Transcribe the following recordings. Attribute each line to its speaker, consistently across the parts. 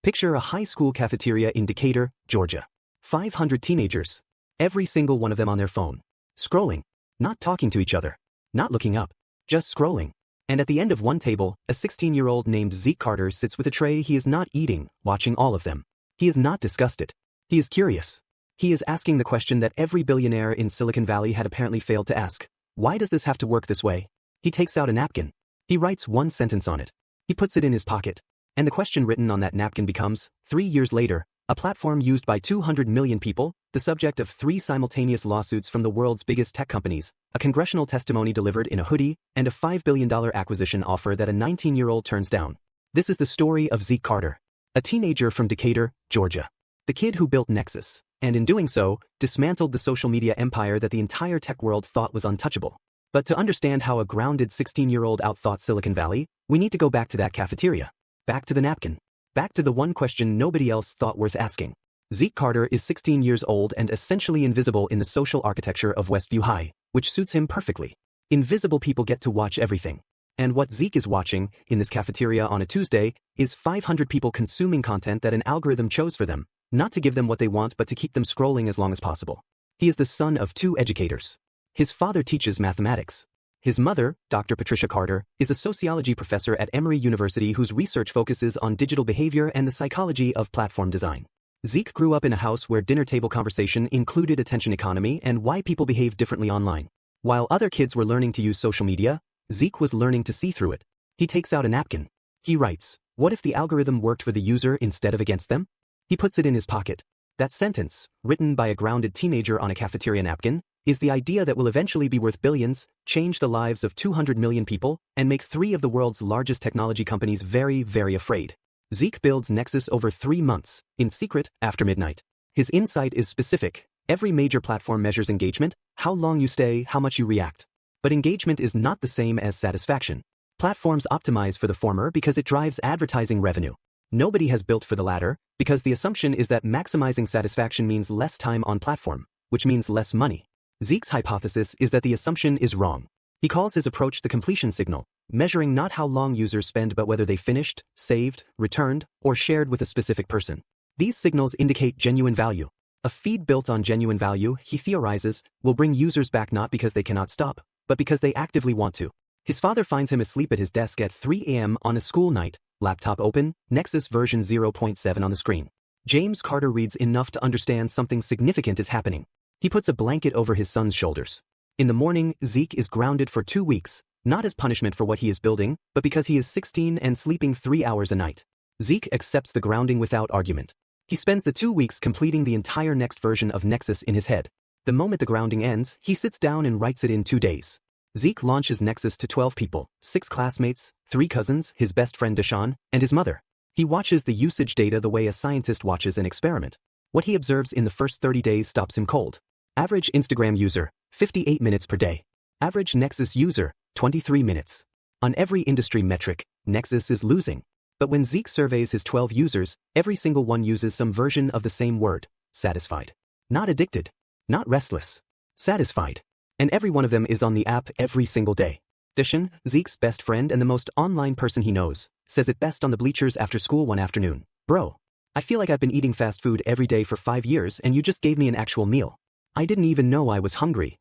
Speaker 1: Picture a high school cafeteria in Decatur, Georgia. 500 teenagers. Every single one of them on their phone. Scrolling. Not talking to each other. Not looking up. Just scrolling. And at the end of one table, a 16-year-old named Zeke Carter sits with a tray he is not eating, watching all of them. He is not disgusted. He is curious. He is asking the question that every billionaire in Silicon Valley had apparently failed to ask. Why does this have to work this way? He takes out a napkin. He writes one sentence on it. He puts it in his pocket. And the question written on that napkin becomes, 3 years later, a platform used by 200 million people, the subject of 3 simultaneous lawsuits from the world's biggest tech companies, a congressional testimony delivered in a hoodie, and a $5 billion acquisition offer that a 19-year-old turns down. This is the story of Zeke Carter, a teenager from Decatur, Georgia. The kid who built Nexus, and in doing so, dismantled the social media empire that the entire tech world thought was untouchable. But to understand how a grounded 16-year-old outthought Silicon Valley, we need to go back to that cafeteria. Back to the napkin. Back to the one question nobody else thought worth asking. Zeke Carter is 16 years old and essentially invisible in the social architecture of Westview High, which suits him perfectly. Invisible people get to watch everything. And what Zeke is watching, in this cafeteria on a Tuesday, is 500 people consuming content that an algorithm chose for them, not to give them what they want but to keep them scrolling as long as possible. He is the son of 2 educators. His father teaches mathematics. His mother, Dr. Patricia Carter, is a sociology professor at Emory University whose research focuses on digital behavior and the psychology of platform design. Zeke grew up in a house where dinner table conversation included attention economy and why people behave differently online. While other kids were learning to use social media, Zeke was learning to see through it. He takes out a napkin. He writes, what if the algorithm worked for the user instead of against them? He puts it in his pocket. That sentence, written by a grounded teenager on a cafeteria napkin, is the idea that will eventually be worth billions, change the lives of 200 million people, and make 3 of the world's largest technology companies very, very afraid. Zeke builds Nexus over 3 months, in secret, after midnight. His insight is specific. Every major platform measures engagement, how long you stay, how much you react. But engagement is not the same as satisfaction. Platforms optimize for the former because it drives advertising revenue. Nobody has built for the latter, because the assumption is that maximizing satisfaction means less time on platform, which means less money. Zeke's hypothesis is that the assumption is wrong. He calls his approach the completion signal, measuring not how long users spend but whether they finished, saved, returned, or shared with a specific person. These signals indicate genuine value. A feed built on genuine value, he theorizes, will bring users back not because they cannot stop, but because they actively want to. His father finds him asleep at his desk at 3 a.m. on a school night, laptop open, Nexus version 0.7 on the screen. James Carter reads enough to understand something significant is happening. He puts a blanket over his son's shoulders. In the morning, Zeke is grounded for 2 weeks, not as punishment for what he is building, but because he is 16 and sleeping 3 hours a night. Zeke accepts the grounding without argument. He spends the 2 weeks completing the entire next version of Nexus in his head. The moment the grounding ends, he sits down and writes it in 2 days. Zeke launches Nexus to 12 people, 6 classmates, 3 cousins, his best friend Deshaun, and his mother. He watches the usage data the way a scientist watches an experiment. What he observes in the first 30 days stops him cold. Average Instagram user, 58 minutes per day. Average Nexus user, 23 minutes. On every industry metric, Nexus is losing. But when Zeke surveys his 12 users, every single one uses some version of the same word, satisfied. Not addicted. Not restless. Satisfied. And every one of them is on the app every single day. Deshaun, Zeke's best friend and the most online person he knows, says it best on the bleachers after school one afternoon. Bro, I feel like I've been eating fast food every day for 5 years and you just gave me an actual meal. I didn't even know I was hungry.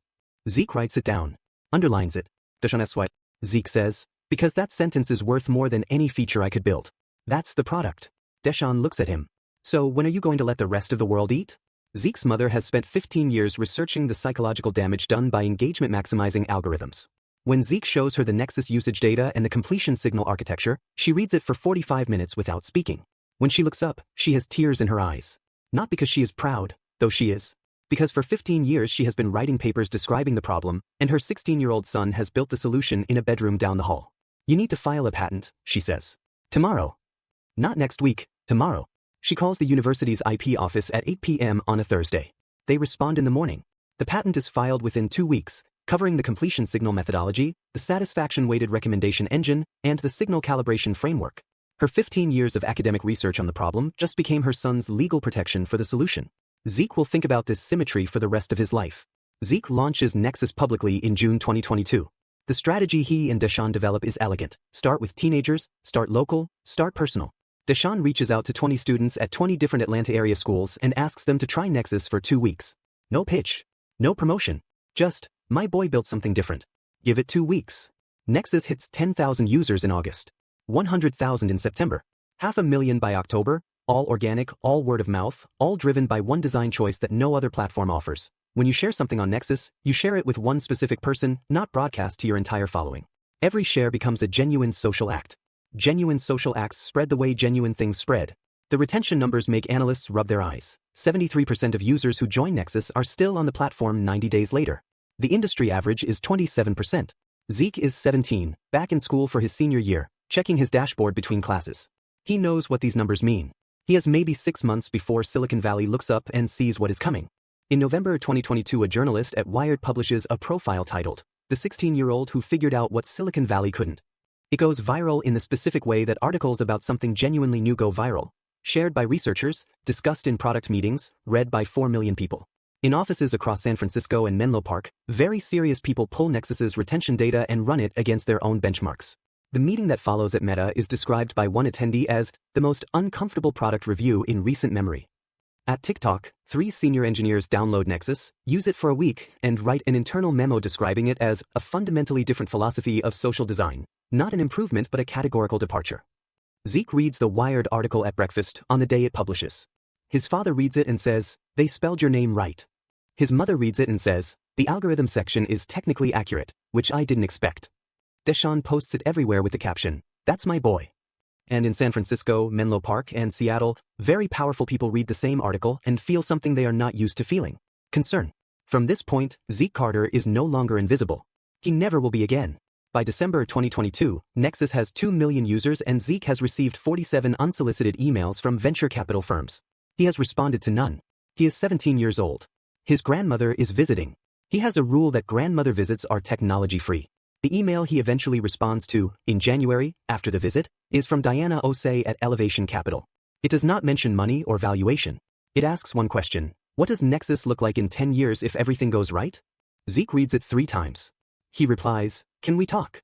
Speaker 1: Zeke writes it down. Underlines it. Deshaun asks why. Zeke says, because that sentence is worth more than any feature I could build. That's the product. Deshaun looks at him. So when are you going to let the rest of the world eat? Zeke's mother has spent 15 years researching the psychological damage done by engagement maximizing algorithms. When Zeke shows her the Nexus usage data and the completion signal architecture, she reads it for 45 minutes without speaking. When she looks up, she has tears in her eyes. Not because she is proud, though she is. Because for 15 years she has been writing papers describing the problem, and her 16-year-old son has built the solution in a bedroom down the hall. You need to file a patent, she says. Tomorrow. Not next week, tomorrow. She calls the university's IP office at 8 p.m. on a Thursday. They respond in the morning. The patent is filed within 2 weeks, covering the completion signal methodology, the satisfaction-weighted recommendation engine, and the signal calibration framework. Her 15 years of academic research on the problem just became her son's legal protection for the solution. Zeke will think about this symmetry for the rest of his life. Zeke launches Nexus publicly in June 2022. The strategy he and Deshaun develop is elegant. Start with teenagers, start local, start personal. Deshaun reaches out to 20 students at 20 different Atlanta area schools and asks them to try Nexus for 2 weeks. No pitch. No promotion. Just, my boy built something different. Give it 2 weeks. Nexus hits 10,000 users in August. 100,000 in September. 500,000 by October, all organic, all word of mouth, all driven by one design choice that no other platform offers. When you share something on Nexus, you share it with one specific person, not broadcast to your entire following. Every share becomes a genuine social act. Genuine social acts spread the way genuine things spread. The retention numbers make analysts rub their eyes. 73% of users who join Nexus are still on the platform 90 days later. The industry average is 27%. Zeke is 17, back in school for his senior year, checking his dashboard between classes. He knows what these numbers mean. He has maybe 6 months before Silicon Valley looks up and sees what is coming. In November 2022, a journalist at Wired publishes a profile titled, "The 16-year-old Who Figured Out What Silicon Valley Couldn't." It goes viral in the specific way that articles about something genuinely new go viral. Shared by researchers, discussed in product meetings, read by 4 million people. In offices across San Francisco and Menlo Park, very serious people pull Nexus's retention data and run it against their own benchmarks. The meeting that follows at Meta is described by one attendee as the most uncomfortable product review in recent memory. At TikTok, 3 senior engineers download Nexus, use it for a week, and write an internal memo describing it as a fundamentally different philosophy of social design, not an improvement but a categorical departure. Zeke reads the Wired article at breakfast on the day it publishes. His father reads it and says, "They spelled your name right." His mother reads it and says, "The algorithm section is technically accurate, which I didn't expect." Deshaun posts it everywhere with the caption, "That's my boy." And in San Francisco, Menlo Park, and Seattle, very powerful people read the same article and feel something they are not used to feeling. Concern. From this point, Zeke Carter is no longer invisible. He never will be again. By December 2022, Nexus has 2 million users and Zeke has received 47 unsolicited emails from venture capital firms. He has responded to none. He is 17 years old. His grandmother is visiting. He has a rule that grandmother visits are technology-free. The email he eventually responds to, in January, after the visit, is from Diana Osei at Elevation Capital. It does not mention money or valuation. It asks one question: what does Nexus look like in 10 years if everything goes right? Zeke reads it 3 times. He replies, "Can we talk?"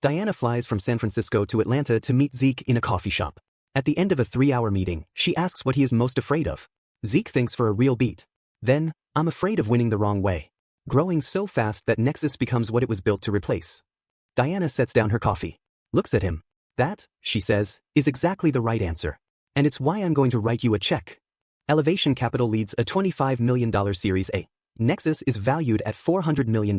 Speaker 1: Diana flies from San Francisco to Atlanta to meet Zeke in a coffee shop. At the end of a 3-hour meeting, she asks what he is most afraid of. Zeke thinks for a real beat. Then, "I'm afraid of winning the wrong way. Growing so fast that Nexus becomes what it was built to replace." Diana sets down her coffee. Looks at him. "That," she says, "is exactly the right answer. And it's why I'm going to write you a check." Elevation Capital leads a $25 million Series A. Nexus is valued at $400 million.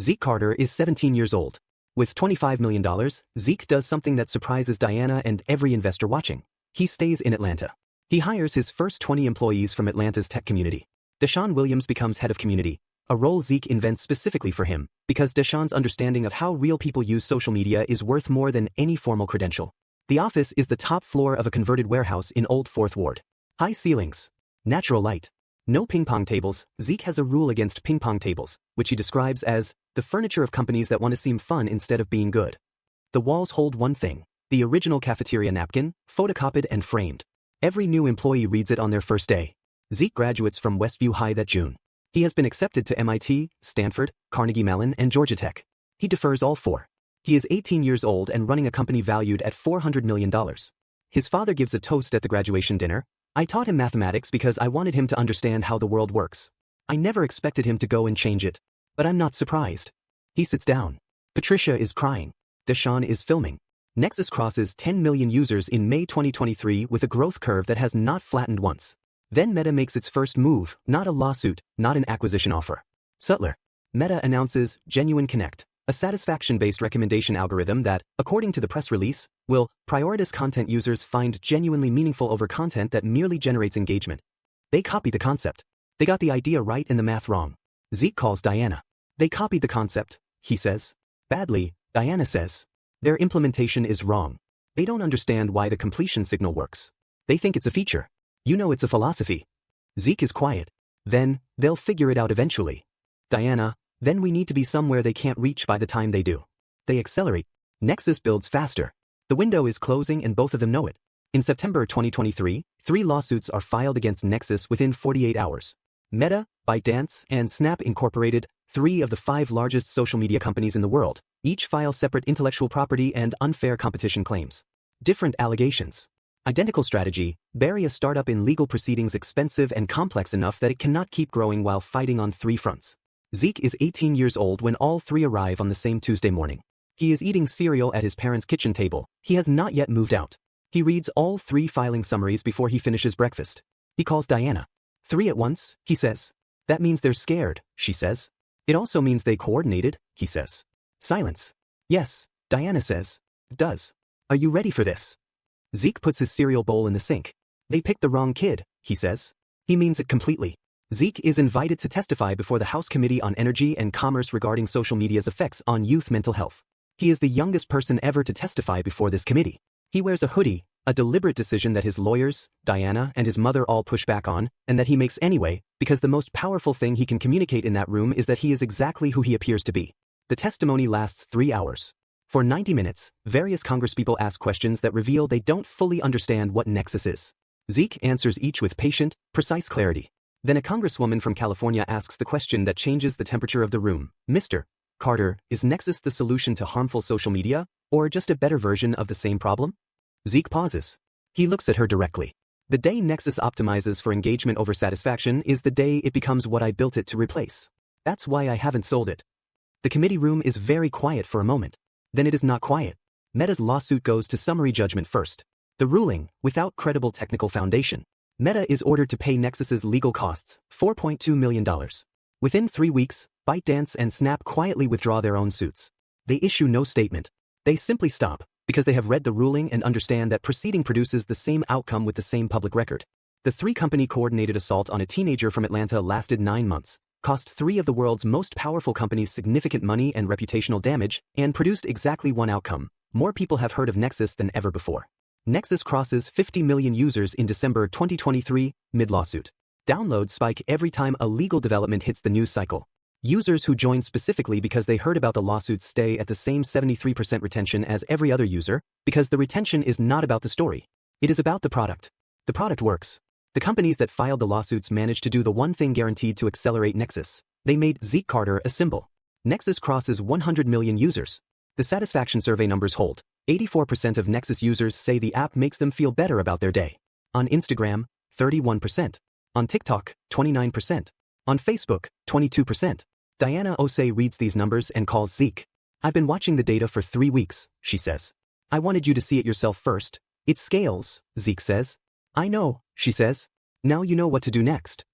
Speaker 1: Zeke Carter is 17 years old. With $25 million, Zeke does something that surprises Diana and every investor watching. He stays in Atlanta. He hires his first 20 employees from Atlanta's tech community. Deshaun Williams becomes head of community, a role Zeke invents specifically for him, because Deshaun's understanding of how real people use social media is worth more than any formal credential. The office is the top floor of a converted warehouse in Old Fourth Ward. High ceilings. Natural light. No ping pong tables. Zeke has a rule against ping pong tables, which he describes as the furniture of companies that want to seem fun instead of being good. The walls hold one thing: the original cafeteria napkin, photocopied and framed. Every new employee reads it on their first day. Zeke graduates from Westview High that June. He has been accepted to MIT, Stanford, Carnegie Mellon, and Georgia Tech. He defers all 4. He is 18 years old and running a company valued at $400 million. His father gives a toast at the graduation dinner. "I taught him mathematics because I wanted him to understand how the world works. I never expected him to go and change it. But I'm not surprised." He sits down. Patricia is crying. Deshaun is filming. Nexus crosses 10 million users in May 2023 with a growth curve that has not flattened once. Then Meta makes its first move, not a lawsuit, not an acquisition offer. Subtler. Meta announces Genuine Connect, a satisfaction-based recommendation algorithm that, according to the press release, will prioritize content users find genuinely meaningful over content that merely generates engagement. They copy the concept. They got the idea right and the math wrong. Zeke calls Diana. "They copied the concept," he says. "Badly," Diana says. "Their implementation is wrong. They don't understand why the completion signal works. They think it's a feature. You know it's a philosophy." Zeke is quiet. "Then, they'll figure it out eventually." Diana, "Then we need to be somewhere they can't reach by the time they do." They accelerate. Nexus builds faster. The window is closing and both of them know it. In September 2023, 3 lawsuits are filed against Nexus within 48 hours. Meta, ByteDance, and Snap Incorporated, 3 of the 5 largest social media companies in the world, each file separate intellectual property and unfair competition claims. Different allegations. Identical strategy, bury a startup in legal proceedings expensive and complex enough that it cannot keep growing while fighting on 3 fronts. Zeke is 18 years old when all 3 arrive on the same Tuesday morning. He is eating cereal at his parents' kitchen table. He has not yet moved out. He reads all 3 filing summaries before he finishes breakfast. He calls Diana. 3 at once, he says. That means they're scared, she says. It also means they coordinated, he says. Silence. Yes, Diana says. It does. Are you ready for this? Zeke puts his cereal bowl in the sink. They picked the wrong kid, he says. He means it completely. Zeke is invited to testify before the House Committee on Energy and Commerce regarding social media's effects on youth mental health. He is the youngest person ever to testify before this committee. He wears a hoodie, a deliberate decision that his lawyers, Diana, and his mother all push back on, and that he makes anyway, because the most powerful thing he can communicate in that room is that he is exactly who he appears to be. The testimony lasts 3 hours. For 90 minutes, various congresspeople ask questions that reveal they don't fully understand what Nexus is. Zeke answers each with patient, precise clarity. Then a congresswoman from California asks the question that changes the temperature of the room. Mr. Carter, is Nexus the solution to harmful social media, or just a better version of the same problem? Zeke pauses. He looks at her directly. The day Nexus optimizes for engagement over satisfaction is the day it becomes what I built it to replace. That's why I haven't sold it. The committee room is very quiet for a moment. Then it is not quiet. Meta's lawsuit goes to summary judgment first. The ruling, without credible technical foundation. Meta is ordered to pay Nexus's legal costs, $4.2 million. Within 3 weeks, ByteDance and Snap quietly withdraw their own suits. They issue no statement. They simply stop, because they have read the ruling and understand that proceeding produces the same outcome with the same public record. The 3-company coordinated assault on a teenager from Atlanta lasted 9 months, cost 3 of the world's most powerful companies significant money and reputational damage, and produced exactly one outcome. More people have heard of Nexus than ever before. Nexus crosses 50 million users in December 2023, mid-lawsuit. Downloads spike every time a legal development hits the news cycle. Users who join specifically because they heard about the lawsuits stay at the same 73% retention as every other user, because the retention is not about the story. It is about the product. The product works. The companies that filed the lawsuits managed to do the one thing guaranteed to accelerate Nexus. They made Zeke Carter a symbol. Nexus crosses 100 million users. The satisfaction survey numbers hold. 84% of Nexus users say the app makes them feel better about their day. On Instagram, 31%. On TikTok, 29%. On Facebook, 22%. Diana Osei reads these numbers and calls Zeke. I've been watching the data for 3 weeks, she says. I wanted you to see it yourself first. It scales, Zeke says. I know, she says. Now you know what to do next.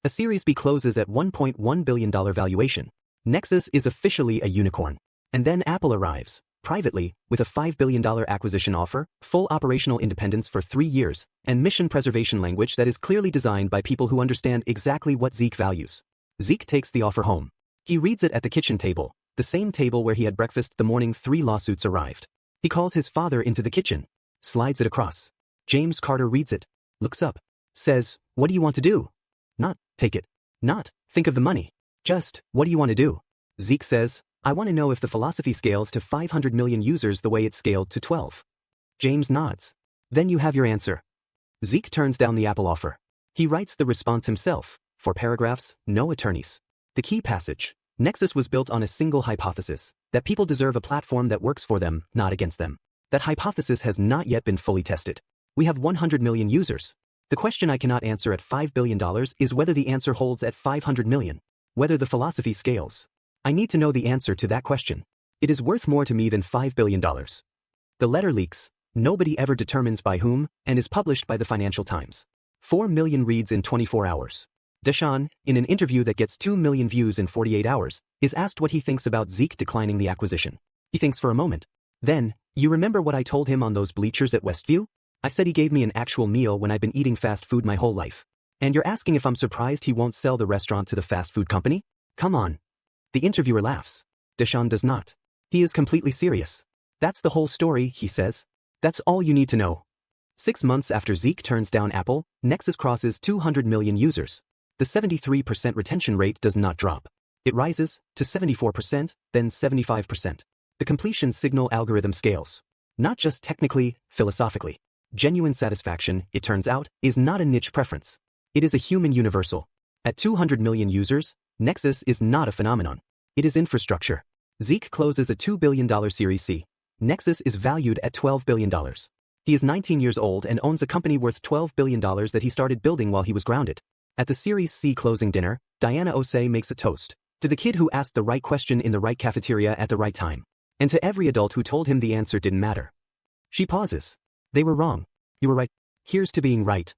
Speaker 1: A Series B closes at $1.1 billion valuation. Nexus is officially a unicorn. And then Apple arrives, privately, with a $5 billion acquisition offer, full operational independence for 3 years, and mission preservation language that is clearly designed by people who understand exactly what Zeke values. Zeke takes the offer home. He reads it at the kitchen table, the same table where he had breakfast the morning 3 lawsuits arrived. He calls his father into the kitchen, slides it across. James Carter reads it, looks up, says, what do you want to do? Not, take it. Not, think of the money. Just, what do you want to do? Zeke says, I want to know if the philosophy scales to 500 million users the way it scaled to 12. James nods. Then you have your answer. Zeke turns down the Apple offer. He writes the response himself, 4 paragraphs, no attorneys. The key passage. Nexus was built on a single hypothesis, that people deserve a platform that works for them, not against them. That hypothesis has not yet been fully tested. We have 100 million users. The question I cannot answer at $5 billion is whether the answer holds at 500 million. Whether the philosophy scales. I need to know the answer to that question. It is worth more to me than $5 billion. The letter leaks, nobody ever determines by whom, and is published by the Financial Times. 4 million reads in 24 hours. Deshaun, in an interview that gets 2 million views in 48 hours, is asked what he thinks about Zeke declining the acquisition. He thinks for a moment. Then, you remember what I told him on those bleachers at Westview? I said he gave me an actual meal when I've been eating fast food my whole life. And you're asking if I'm surprised he won't sell the restaurant to the fast food company? Come on. The interviewer laughs. Deshaun does not. He is completely serious. That's the whole story, he says. That's all you need to know. 6 months after Zeke turns down Apple, Nexus crosses 200 million users. The 73% retention rate does not drop. It rises to 74%, then 75%. The completion signal algorithm scales. Not just technically, philosophically. Genuine satisfaction, it turns out, is not a niche preference. It is a human universal. At 200 million users, Nexus is not a phenomenon. It is infrastructure. Zeke closes a $2 billion Series C. Nexus is valued at $12 billion. He is 19 years old and owns a company worth $12 billion that he started building while he was grounded. At the Series C closing dinner, Diana Osei makes a toast to the kid who asked the right question in the right cafeteria at the right time, and to every adult who told him the answer didn't matter. She pauses. They were wrong. You were right. Here's to being right.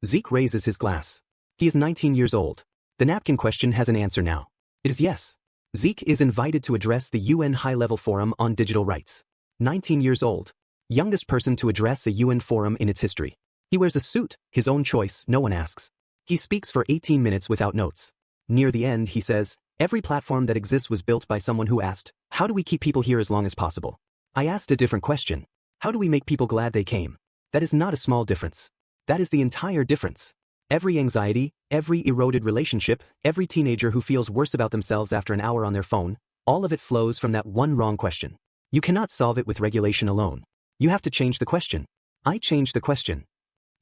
Speaker 1: Zeke raises his glass. He is 19 years old. The napkin question has an answer now. It is yes. Zeke is invited to address the UN High-Level Forum on Digital Rights. 19 years old. Youngest person to address a UN forum in its history. He wears a suit, his own choice, no one asks. He speaks for 18 minutes without notes. Near the end, he says, every platform that exists was built by someone who asked, how do we keep people here as long as possible? I asked a different question. How do we make people glad they came? That is not a small difference. That is the entire difference. Every anxiety, every eroded relationship, every teenager who feels worse about themselves after an hour on their phone, all of it flows from that one wrong question. You cannot solve it with regulation alone. You have to change the question. I changed the question.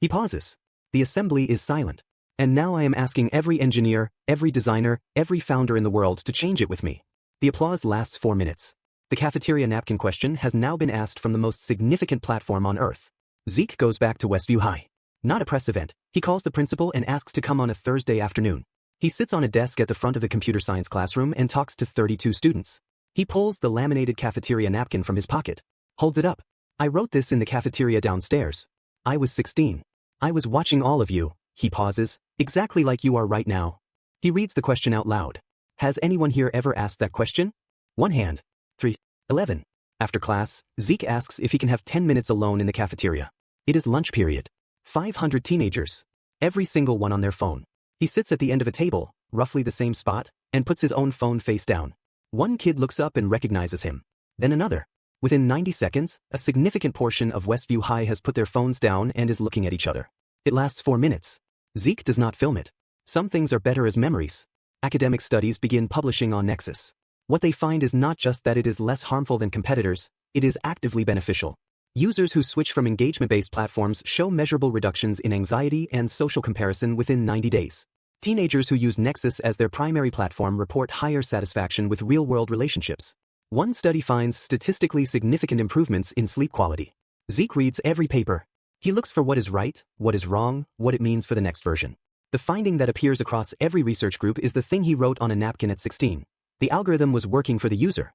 Speaker 1: He pauses. The assembly is silent. And now I am asking every engineer, every designer, every founder in the world to change it with me. The applause lasts 4 minutes. The cafeteria napkin question has now been asked from the most significant platform on Earth. Zeke goes back to Westview High. Not a press event. He calls the principal and asks to come on a Thursday afternoon. He sits on a desk at the front of the computer science classroom and talks to 32 students. He pulls the laminated cafeteria napkin from his pocket. Holds it up. I wrote this in the cafeteria downstairs. I was 16. I was watching all of you. He pauses, exactly like you are right now. He reads the question out loud. Has anyone here ever asked that question? One hand. 3. 11. After class, Zeke asks if he can have 10 minutes alone in the cafeteria. It is lunch period. 500 teenagers. Every single one on their phone. He sits at the end of a table, roughly the same spot, and puts his own phone face down. One kid looks up and recognizes him. Then another. Within 90 seconds, a significant portion of Westview High has put their phones down and is looking at each other. It lasts 4 minutes. Zeke does not film it. Some things are better as memories. Academic studies begin publishing on Nexus. What they find is not just that it is less harmful than competitors, it is actively beneficial. Users who switch from engagement-based platforms show measurable reductions in anxiety and social comparison within 90 days. Teenagers who use Nexus as their primary platform report higher satisfaction with real-world relationships. One study finds statistically significant improvements in sleep quality. Zeke reads every paper. He looks for what is right, what is wrong, what it means for the next version. The finding that appears across every research group is the thing he wrote on a napkin at 16. The algorithm was working for the user.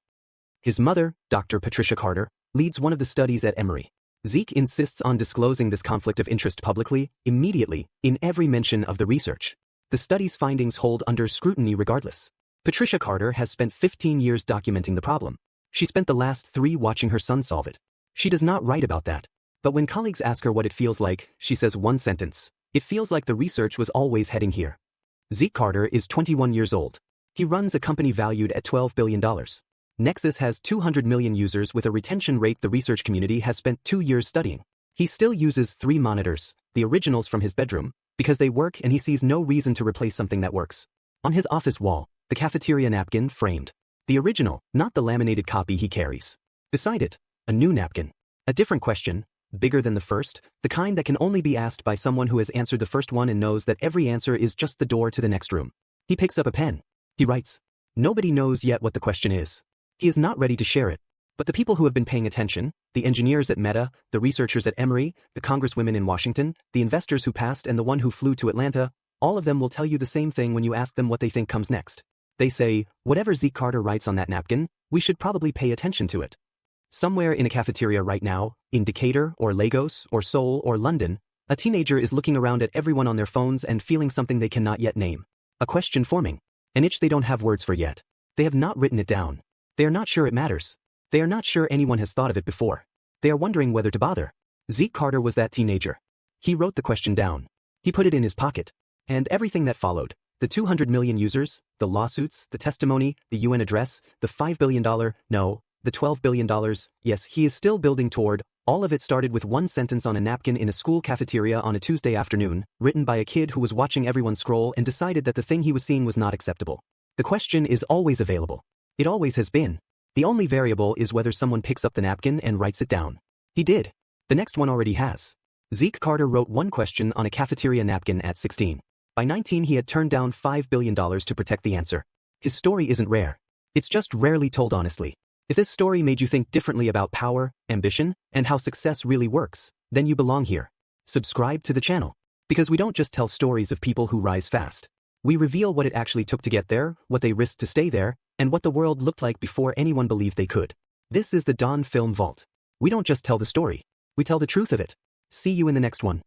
Speaker 1: His mother, Dr. Patricia Carter, leads one of the studies at Emory. Zeke insists on disclosing this conflict of interest publicly, immediately, in every mention of the research. The study's findings hold under scrutiny regardless. Patricia Carter has spent 15 years documenting the problem. She spent the last 3 watching her son solve it. She does not write about that. But when colleagues ask her what it feels like, she says one sentence. It feels like the research was always heading here. Zeke Carter is 21 years old. He runs a company valued at $12 billion. Nexus has 200 million users with a retention rate the research community has spent 2 years studying. He still uses 3 monitors, the originals from his bedroom, because they work and he sees no reason to replace something that works. On his office wall, the cafeteria napkin framed. The original, not the laminated copy he carries. Beside it, a new napkin. A different question, bigger than the first, the kind that can only be asked by someone who has answered the first one and knows that every answer is just the door to the next room. He picks up a pen. He writes. Nobody knows yet what the question is. He is not ready to share it. But the people who have been paying attention, the engineers at Meta, the researchers at Emory, the congresswomen in Washington, the investors who passed and the one who flew to Atlanta, all of them will tell you the same thing when you ask them what they think comes next. They say, whatever Zeke Carter writes on that napkin, we should probably pay attention to it. Somewhere in a cafeteria right now, in Decatur or Lagos or Seoul or London, a teenager is looking around at everyone on their phones and feeling something they cannot yet name. A question forming. An itch they don't have words for yet. They have not written it down. They are not sure it matters. They are not sure anyone has thought of it before. They are wondering whether to bother. Zeke Carter was that teenager. He wrote the question down. He put it in his pocket. And everything that followed. The 200 million users, the lawsuits, the testimony, the UN address, the $5 billion, no, the $12 billion, yes, he is still building toward. All of it started with one sentence on a napkin in a school cafeteria on a Tuesday afternoon, written by a kid who was watching everyone scroll and decided that the thing he was seeing was not acceptable. The question is always available. It always has been. The only variable is whether someone picks up the napkin and writes it down. He did. The next one already has. Zeke Carter wrote one question on a cafeteria napkin at 16. By 19 he had turned down $5 billion to protect the answer. His story isn't rare. It's just rarely told honestly. If this story made you think differently about power, ambition, and how success really works, then you belong here. Subscribe to the channel. Because we don't just tell stories of people who rise fast. We reveal what it actually took to get there, what they risked to stay there, and what the world looked like before anyone believed they could. This is the Dawn Film Vault. We don't just tell the story. We tell the truth of it. See you in the next one.